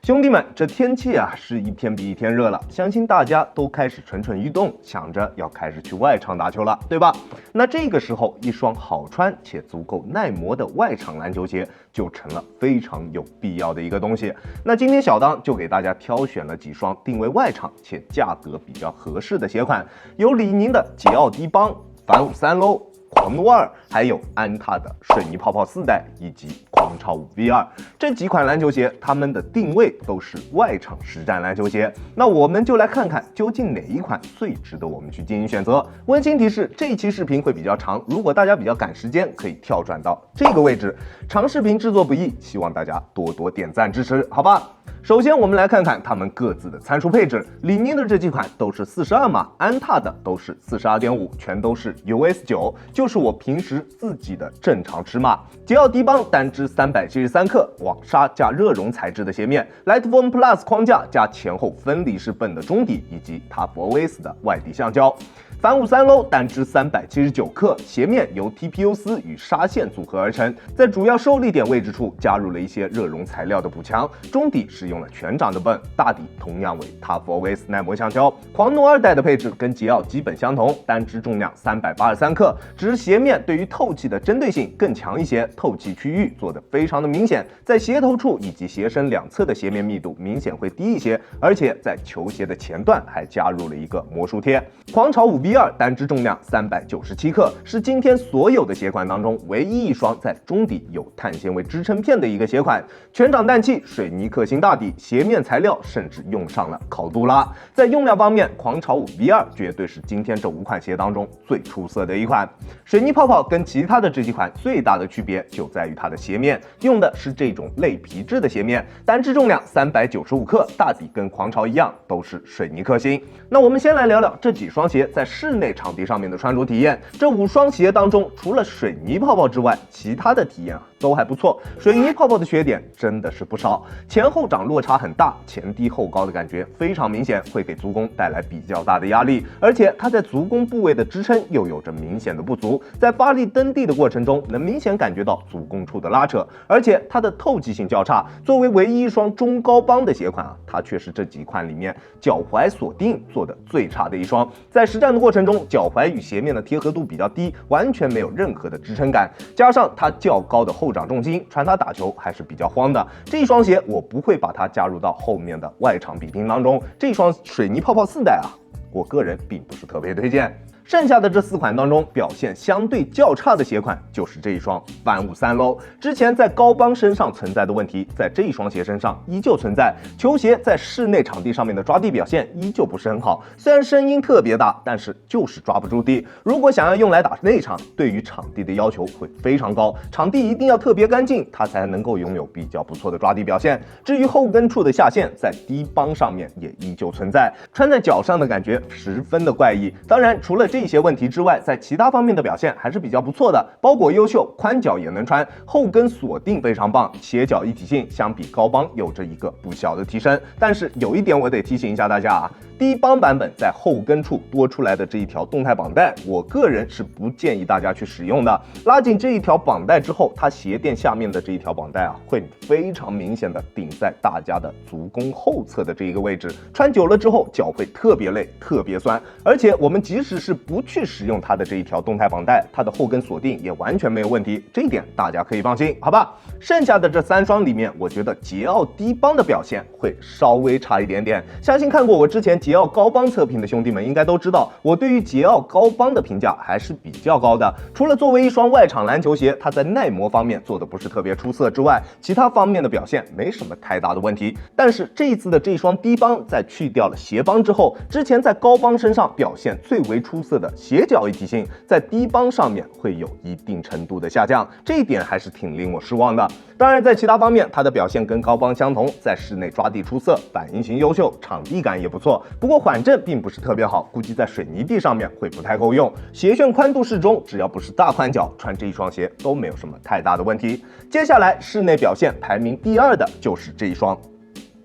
兄弟们，这天气啊是一天比一天热了，相信大家都开始蠢蠢欲动，想着要开始去外场打球了，对吧？那这个时候，一双好穿且足够耐磨的外场篮球鞋就成了非常有必要的一个东西。那今天小当就给大家挑选了几双定位外场且价格比较合适的鞋款，有李宁的桀骜低帮、反53 low、狂怒2，还有安踏的水泥泡泡4代以及狂潮5 V2，这几款篮球鞋，它们的定位都是外场实战篮球鞋。那我们就来看看究竟哪一款最值得我们去进行选择。温馨提示，这一期视频会比较长，如果大家比较赶时间，可以跳转到这个位置。长视频制作不易，希望大家多多点赞支持，好吧？首先，我们来看看它们各自的参数配置。李宁的这几款都是42码，安踏的都是42.5，全都是 US9， 就是我平时自己的正常尺码。桀骜低帮单支373克，网纱加热熔材质的鞋面 ，Lightform Plus 框架加前后分离式本的中底，以及 Tough OS 的外底橡胶。反53 low 单支379克，鞋面由 TPU 丝与纱线组合而成，在主要受力点位置处加入了一些热熔材料的补强，中底使用了全掌的泵，大底同样为 Tough OS 耐磨橡胶。狂怒2代的配置跟桀骜基本相同，单支重量383克，只是鞋面对于透气的针对性更强一些，透气区域做得非常的明显，在鞋头处以及鞋身两侧的鞋面密度明显会低一些，而且在球鞋的前段还加入了一个魔术贴。狂潮5 V2 单支重量397克，是今天所有的鞋款当中唯一一双在中底有碳纤维支撑片的一个鞋款，全掌氮气，水泥克星大底，鞋面材料甚至用上了烤杜拉。在用料方面，狂潮5 V2 绝对是今天这5款鞋当中最出色的一款。水泥泡泡跟其他的这几款最大的区别就在于它的鞋面用的是这种类皮质的鞋面，单支重量395克，大底跟狂潮一样都是水泥克星。那我们先来聊聊这几双鞋在室内场地上面的穿着体验。这5双鞋当中，除了水泥泡泡之外，其他的体验都还不错。水泥泡泡的缺点真的是不少，前后掌落差很大，前低后高的感觉非常明显，会给足弓带来比较大的压力，而且它在足弓部位的支撑又有着明显的不足，在发力蹬地的过程中能明显感觉到足弓处的拉扯，而且它的透气性较差。作为唯一一双中高帮的鞋款啊，它却是这几款里面脚踝锁定做的最差的一双，在实战的过程中，脚踝与鞋面的贴合度比较低，完全没有任何的支撑感，加上它较高的后掌重心，传它打球还是比较慌的。这一双鞋我不会把它加入到后面的外场比拼当中，这一双水泥泡泡4代啊，我个人并不是特别推荐。剩下的这4款当中，表现相对较差的鞋款就是这一双反53 low。之前在高帮身上存在的问题，在这一双鞋身上依旧存在。球鞋在室内场地上面的抓地表现依旧不是很好，虽然声音特别大，但是就是抓不住地。如果想要用来打内场，对于场地的要求会非常高，场地一定要特别干净，它才能够拥有比较不错的抓地表现。至于后跟处的下陷，在低帮上面也依旧存在，穿在脚上的感觉十分的怪异。当然，除了这些问题之外，在其他方面的表现还是比较不错的，包裹优秀，宽脚也能穿，后跟锁定非常棒，鞋脚一体性相比高帮有着一个不小的提升。但是有一点我得提醒一下大家啊，低帮版本在后跟处多出来的这一条动态绑带，我个人是不建议大家去使用的。拉紧这一条绑带之后，它鞋垫下面的这一条绑带啊，会非常明显的顶在大家的足弓后侧的这一个位置，穿久了之后脚会特别累，特别酸。而且我们即使是不去使用它的这一条动态绑带，它的后跟锁定也完全没有问题，这一点大家可以放心，好吧？剩下的这3双里面，我觉得桀骜低帮的表现会稍微差一点点。相信看过我之前桀骜高帮测评的兄弟们应该都知道，我对于桀骜高帮的评价还是比较高的。除了作为一双外场篮球鞋，它在耐磨方面做的不是特别出色之外，其他方面的表现没什么太大的问题。但是这一次的这一双低帮，在去掉了鞋帮之后，之前在高帮身上表现最为出色的鞋脚一体性，在低帮上面会有一定程度的下降，这一点还是挺令我失望的。当然，在其他方面，它的表现跟高帮相同，在室内抓地出色，反应性优秀，场地感也不错。不过缓震并不是特别好，估计在水泥地上面会不太够用。鞋楦宽度适中，只要不是大宽脚，穿这一双鞋都没有什么太大的问题。接下来室内表现排名第2的就是这一双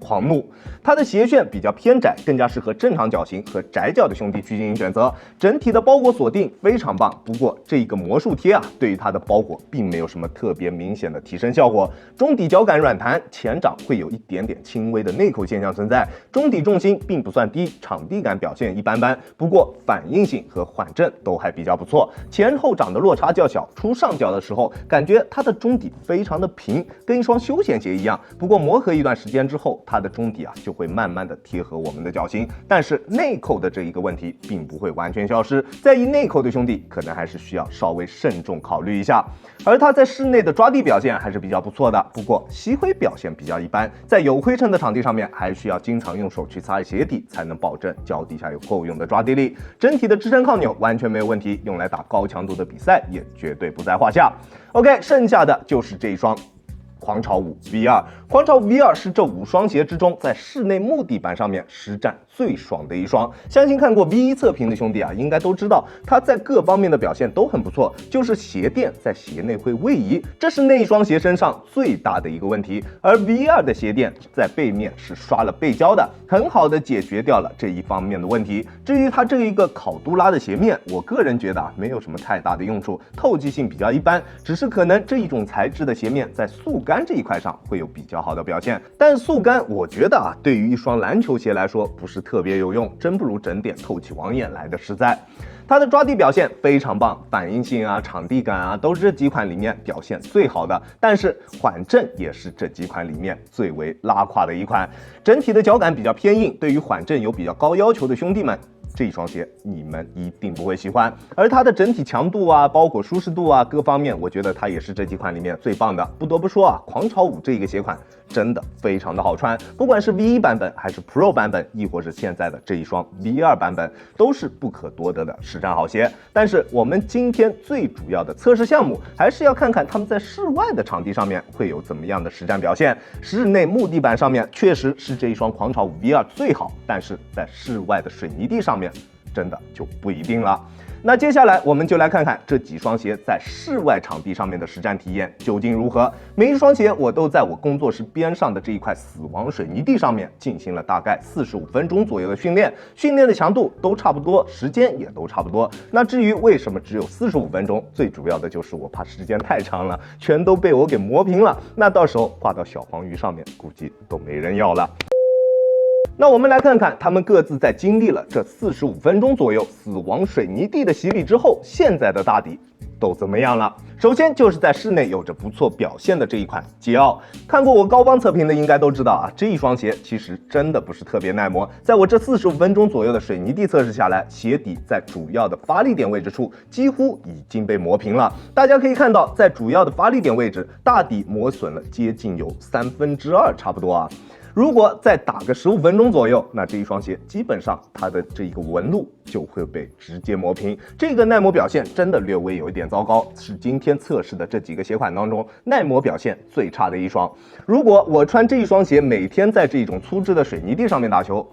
狂怒。它的鞋楦比较偏窄，更加适合正常脚型和窄脚的兄弟去进行选择。整体的包裹锁定非常棒，不过这个魔术贴啊，对于它的包裹并没有什么特别明显的提升效果。中底脚感软弹，前掌会有一点点轻微的内扣现象存在，中底重心并不算低，场地感表现一般般，不过反应性和缓震都还比较不错。前后掌的落差较小，出上脚的时候感觉它的中底非常的平，跟一双休闲鞋一样。不过磨合一段时间之后，它的中底啊就会慢慢的贴合我们的脚型，但是内扣的这一个问题并不会完全消失，在意内扣的兄弟可能还是需要稍微慎重考虑一下。而它在室内的抓地表现还是比较不错的，不过吸灰表现比较一般，在有灰尘的场地上面还需要经常用手去擦鞋底，才能保证脚底下有够用的抓地力。整体的支撑抗扭完全没有问题，用来打高强度的比赛也绝对不在话下。OK， 剩下的就是这一双狂潮5 V2。狂潮5 V2 是这5双鞋之中在室内木地板上面实战最爽的一双。相信看过 V1 测评的兄弟啊，应该都知道它在各方面的表现都很不错，就是鞋垫在鞋内会位移，这是那一双鞋身上最大的一个问题。而 V2 的鞋垫在背面是刷了背胶的，很好的解决掉了这一方面的问题。至于它这一个烤杜拉的鞋面，我个人觉得啊，没有什么太大的用处，透气性比较一般，只是可能这一种材质的鞋面在速干这一块上会有比较好的表现。但速干我觉得啊，对于一双篮球鞋来说不是特别有用，真不如整点透气网眼来的实在。它的抓地表现非常棒，反应性啊、场地感啊，都是这几款里面表现最好的。但是缓震也是这几款里面最为拉胯的一款。整体的脚感比较偏硬，对于缓震有比较高要求的兄弟们，这一双鞋你们一定不会喜欢。而它的整体强度啊、包裹舒适度啊各方面，我觉得它也是这几款里面最棒的。不得不说啊，狂潮5这一个鞋款真的非常的好穿，不管是 V1 版本还是 Pro 版本，亦或是现在的这一双 V2 版本，都是不可多得的实战好鞋。但是我们今天最主要的测试项目，还是要看看他们在室外的场地上面会有怎么样的实战表现。室内木地板上面确实是这一双狂潮5 V2 最好，但是在室外的水泥地上面真的就不一定了。那接下来我们就来看看这几双鞋在室外场地上面的实战体验究竟如何。每一双鞋我都在我工作室边上的这一块死亡水泥地上面进行了大概45分钟左右的训练，训练的强度都差不多，时间也都差不多。那至于为什么只有45分钟，最主要的就是我怕时间太长了，全都被我给磨平了，那到时候挂到小黄鱼上面，估计都没人要了。那我们来看看他们各自在经历了这45分钟左右死亡水泥地的洗礼之后，现在的大底都怎么样了。首先就是在室内有着不错表现的这一款桀骜，看过我高帮测评的应该都知道啊，这一双鞋其实真的不是特别耐磨。在我这45分钟左右的水泥地测试下来，鞋底在主要的发力点位置处几乎已经被磨平了。大家可以看到，在主要的发力点位置，大底磨损了接近有2/3差不多啊。如果再打个15分钟左右，那这一双鞋基本上它的这一个纹路就会被直接磨平。这个耐磨表现真的略微有一点糟糕，是今天测试的这几个鞋款当中耐磨表现最差的一双。如果我穿这一双鞋每天在这种粗制的水泥地上面打球，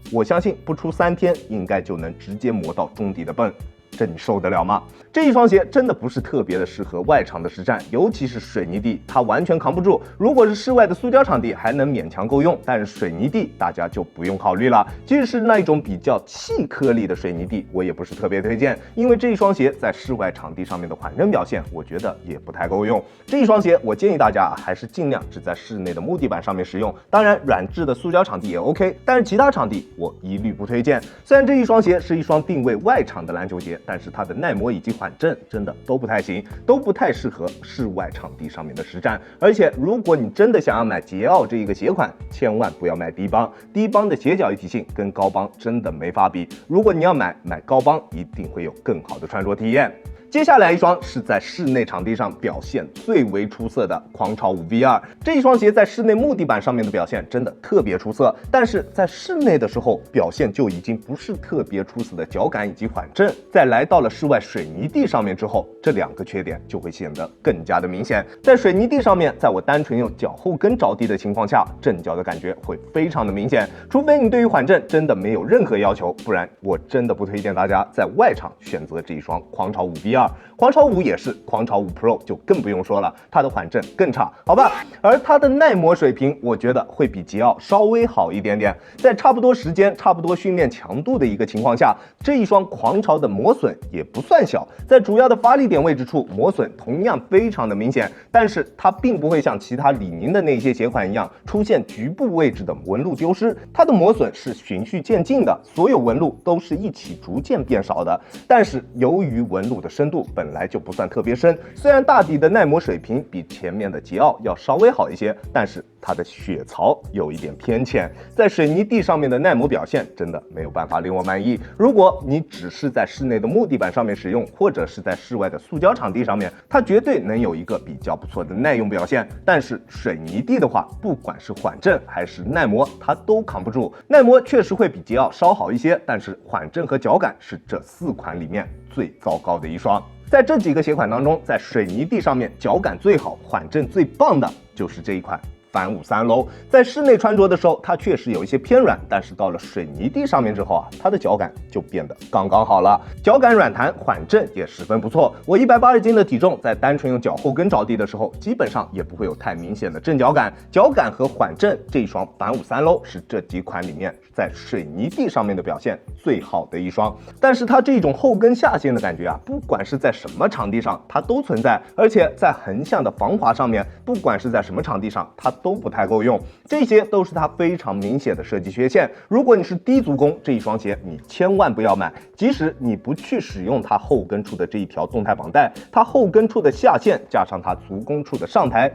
我相信不出3天应该就能直接磨到中底的泵。这你受得了吗？这一双鞋真的不是特别的适合外场的实战，尤其是水泥地，它完全扛不住。如果是室外的塑胶场地还能勉强够用，但是水泥地大家就不用考虑了。即使是那一种比较细颗粒的水泥地，我也不是特别推荐，因为这一双鞋在室外场地上面的缓震表现，我觉得也不太够用。这一双鞋我建议大家还是尽量只在室内的木地板上面使用，当然软质的塑胶场地也 OK， 但是其他场地我一律不推荐。虽然这一双鞋是一双定位外场的篮球鞋，但是它的耐磨以及缓震真的都不太行，都不太适合室外场地上面的实战。而且如果你真的想要买桀骜这一个鞋款，千万不要买低帮，低帮的鞋脚一体性跟高帮真的没法比。如果你要买高帮，一定会有更好的穿着体验。接下来一双是在室内场地上表现最为出色的狂潮5 V2， 这一双鞋在室内木地板上面的表现真的特别出色，但是在室内的时候表现就已经不是特别出色的脚感以及缓震，在来到了室外水泥地上面之后，这两个缺点就会显得更加的明显。在水泥地上面，在我单纯用脚后跟着地的情况下，震脚的感觉会非常的明显，除非你对于缓震真的没有任何要求，不然我真的不推荐大家在外场选择这一双狂潮5 V2。V2，狂潮5也是，狂潮5 Pro 就更不用说了，它的缓震更差，好吧？而它的耐磨水平，我觉得会比桀骜稍微好一点点，在差不多时间、差不多训练强度的一个情况下，这一双狂潮的磨损也不算小，在主要的发力点位置处磨损同样非常的明显，但是它并不会像其他李宁的那些鞋款一样出现局部位置的纹路丢失，它的磨损是循序渐进的，所有纹路都是一起逐渐变少的。但是由于纹路的深度本来就不算特别深，虽然大底的耐磨水平比前面的桀骜要稍微好一些，但是它的血槽有一点偏浅，在水泥地上面的耐磨表现真的没有办法令我满意。如果你只是在室内的木地板上面使用，或者是在室外的塑胶场地上面，它绝对能有一个比较不错的耐用表现。但是水泥地的话，不管是缓震还是耐磨，它都扛不住。耐磨确实会比桀骜稍好一些，但是缓震和脚感是这4款里面最糟糕的一双。在这几个鞋款当中，在水泥地上面脚感最好、缓震最棒的就是这一款反53 Low。在室内穿着的时候，它确实有一些偏软，但是到了水泥地上面之后啊，它的脚感就变得刚刚好了，脚感软弹，缓震也十分不错。我180斤的体重，在单纯用脚后跟着地的时候，基本上也不会有太明显的震脚感。脚感和缓震，这一双反53 Low 是这几款里面在水泥地上面的表现最好的一双。但是它这种后跟下陷的感觉啊，不管是在什么场地上，它都存在，而且在横向的防滑上面，不管是在什么场地上，它都不太够用，这些都是它非常明显的设计缺陷。如果你是低足弓，这一双鞋你千万不要买，即使你不去使用它后跟处的这一条动态绑带，它后跟处的下陷加上它足弓处的上抬，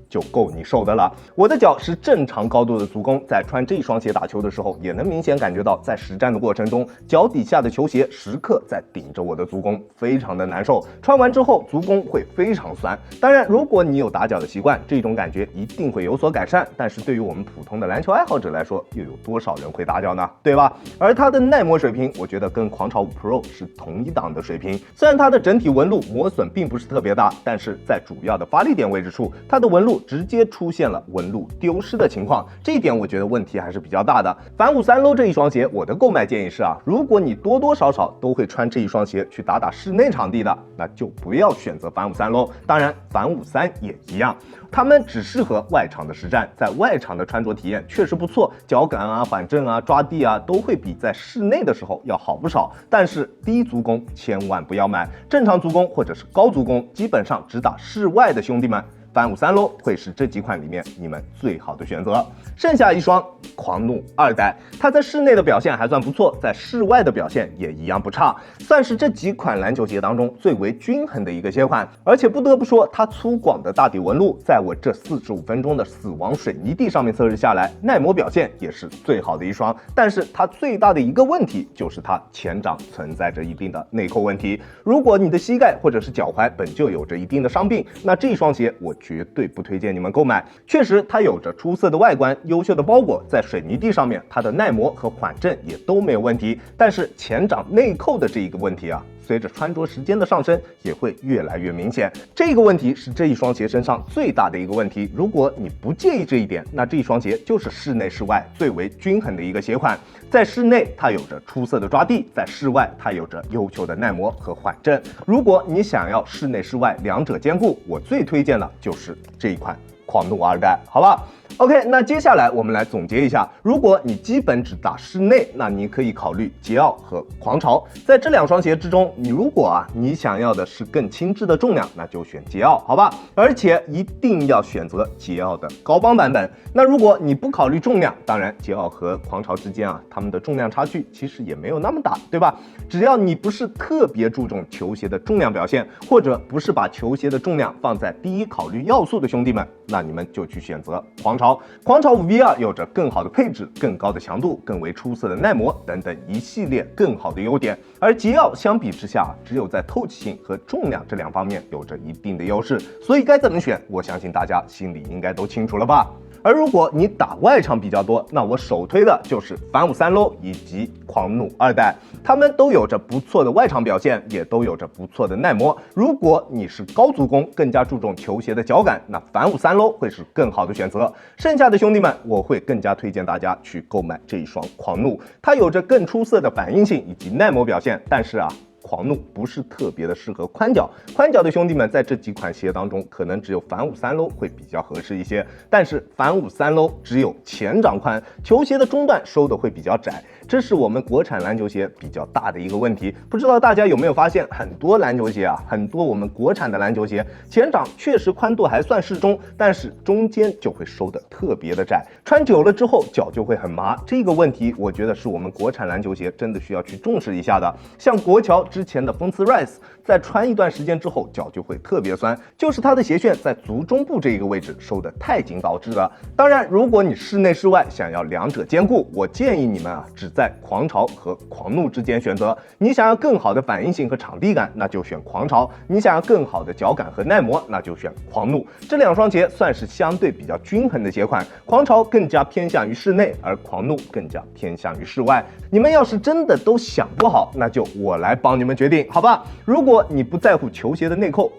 就够你受的了。我的脚是正常高度的足弓，在穿这双鞋打球的时候，也能明显感觉到，在实战的过程中，脚底下的球鞋时刻在顶着我的足弓，非常的难受。穿完之后，足弓会非常酸。当然，如果你有打脚的习惯，这种感觉一定会有所改善。但是对于我们普通的篮球爱好者来说，又有多少人会打脚呢？对吧？而它的耐磨水平，我觉得跟狂潮5 Pro 是同一档的水平。虽然它的整体纹路磨损并不是特别大，但是在主要的发力点位置处，它的纹路直接出现了纹路丢失的情况，这一点我觉得问题还是比较大的。反53 Low 这一双鞋，我的购买建议是啊，如果你多多少少都会穿这一双鞋去打室内场地的，那就不要选择反53 Low。当然，反53也一样，它们只适合外场的实战，在外场的穿着体验确实不错，脚感啊、缓震啊、抓地啊都会比在室内的时候要好不少。但是低足弓千万不要买，正常足弓或者是高足弓，基本上只打室外的兄弟们，反53 Low 会是这几款里面你们最好的选择。剩下一双狂怒2代，它在室内的表现还算不错，在室外的表现也一样不差，算是这几款篮球鞋当中最为均衡的一个鞋款。而且不得不说，它粗犷的大底纹路，在我这45分钟的死亡水泥地上面测试下来，耐磨表现也是最好的一双。但是它最大的一个问题就是它前掌存在着一定的内扣问题。如果你的膝盖或者是脚踝本就有着一定的伤病，那这双鞋我绝对不推荐你们购买。确实，它有着出色的外观、优秀的包裹，在水泥地上面，它的耐磨和缓震也都没有问题。但是前掌内扣的这一个问题啊，随着穿着时间的上升，也会越来越明显。这个问题是这一双鞋身上最大的一个问题。如果你不介意这一点，那这一双鞋就是室内室外最为均衡的一个鞋款。在室内，它有着出色的抓地；在室外，它有着优秀的耐磨和缓震。如果你想要室内室外两者兼顾，我最推荐的就是这一款狂怒2代，好吧？OK， 那接下来我们来总结一下，如果你基本只打室内，那你可以考虑桀骜和狂潮。在这两双鞋之中，如果你想要的是更轻质的重量，那就选桀骜，好吧？而且一定要选择桀骜的高帮版本。那如果你不考虑重量，当然桀骜和狂潮之间啊，它们的重量差距其实也没有那么大，对吧？只要你不是特别注重球鞋的重量表现，或者不是把球鞋的重量放在第一考虑要素的兄弟们，那你们就去选择狂潮。狂潮5 V2 有着更好的配置、更高的强度、更为出色的耐磨等等一系列更好的优点，而桀骜相比之下，只有在透气性和重量这两方面有着一定的优势，所以该怎么选，我相信大家心里应该都清楚了吧。而如果你打外场比较多，那我首推的就是反53 Low 以及狂怒2代，它们都有着不错的外场表现，也都有着不错的耐磨。如果你是高足弓，更加注重球鞋的脚感，那反53 Low 会是更好的选择。剩下的兄弟们，我会更加推荐大家去购买这一双狂怒，它有着更出色的反应性以及耐磨表现，但是啊，狂怒不是特别的适合宽脚，宽脚的兄弟们在这几款鞋当中，可能只有反五3 low 会比较合适一些。但是反五3 low 只有前掌宽，球鞋的中段收的会比较窄，这是我们国产篮球鞋比较大的一个问题。不知道大家有没有发现，很多篮球鞋啊，很多我们国产的篮球鞋前掌确实宽度还算适中，但是中间就会收的特别的窄，穿久了之后脚就会很麻。这个问题我觉得是我们国产篮球鞋真的需要去重视一下的。像国桥之前的风刺 Rise， 在穿一段时间之后脚就会特别酸，就是它的鞋楦在足中部这一个位置收的太紧导致的。当然，如果你室内室外想要两者兼顾，我建议你们只在狂潮和狂怒之间选择。你想要更好的反应性和场地感，那就选狂潮；你想要更好的脚感和耐磨，那就选狂怒。这两双鞋算是相对比较均衡的鞋款，狂潮更加偏向于室内，而狂怒更加偏向于室外。你们要是真的都想不好，那就我来帮你们决定，好吧？如果你不在乎球鞋的内扣，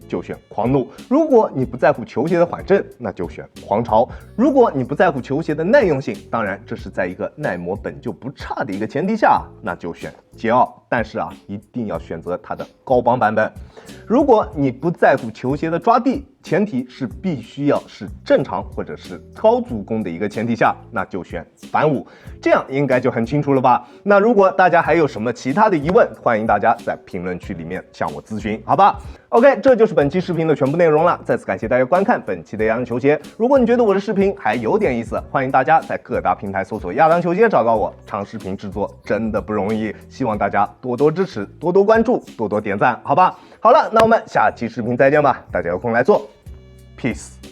就选狂怒；如果你不在乎球鞋的缓震，那就选狂潮；如果你不在乎球鞋的耐用性，当然这是在一个耐磨本就不差的一个前提下，那就选桀骜。但是一定要选择它的高帮版本。如果你不在乎球鞋的抓地，前提是必须要是正常或者是高足弓的一个前提下，那就选反五。这样应该就很清楚了吧？那如果大家还有什么其他的疑问，欢迎大家在评论区里面向我咨询，好吧 ？OK， 这就是本期视频的全部内容了。再次感谢大家观看本期的亚当球鞋。如果你觉得我的视频还有点意思，欢迎大家在各大平台搜索亚当球鞋找到我。长视频制作真的不容易，希望大家多多支持，多多关注，多多点赞，好吧？好了，那我们下期视频再见吧，大家有空来做 ，peace。